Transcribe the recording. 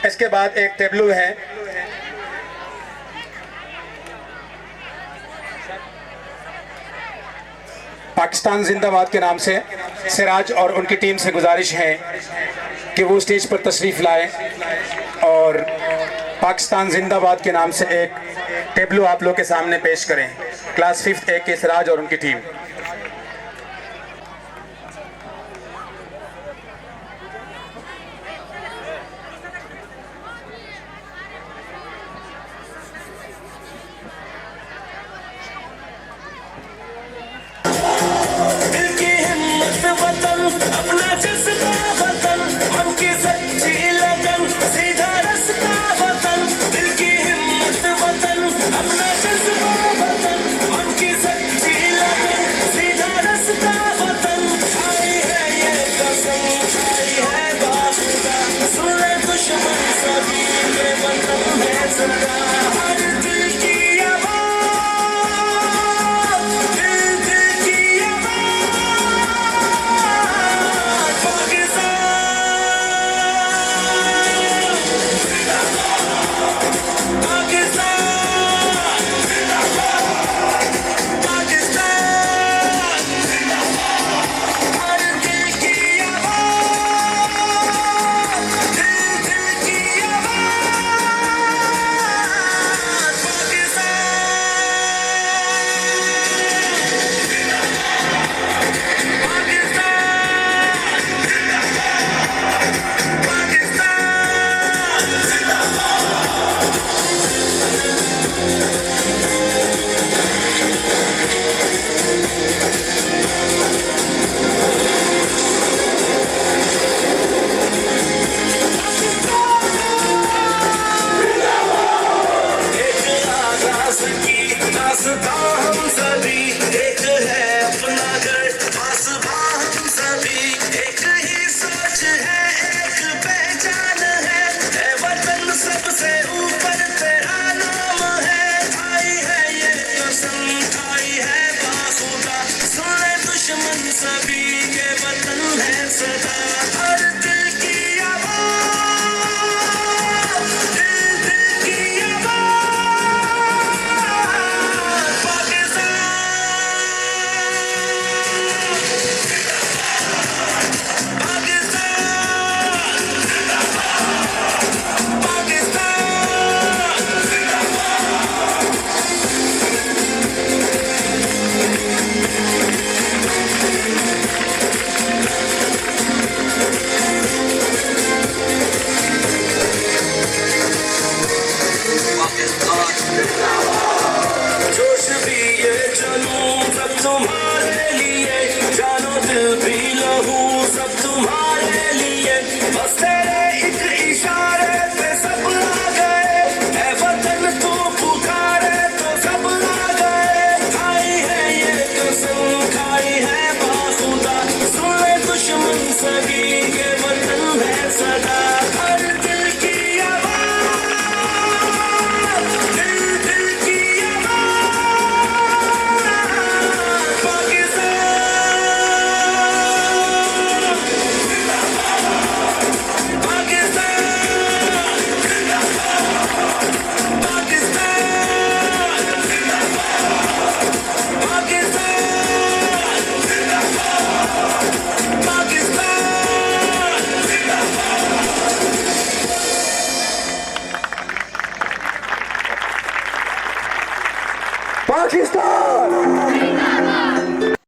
इसके बाद एक टेबलू है, पाकिस्तान जिंदाबाद के नाम से। सिराज और उनकी टीम से गुजारिश है कि वो स्टेज पर तशरीफ लाए और पाकिस्तान जिंदाबाद के नाम से एक टेबलू आप लोग के सामने पेश करें। क्लास 5th ए के सिराज और उनकी टीम। पाकिस्तान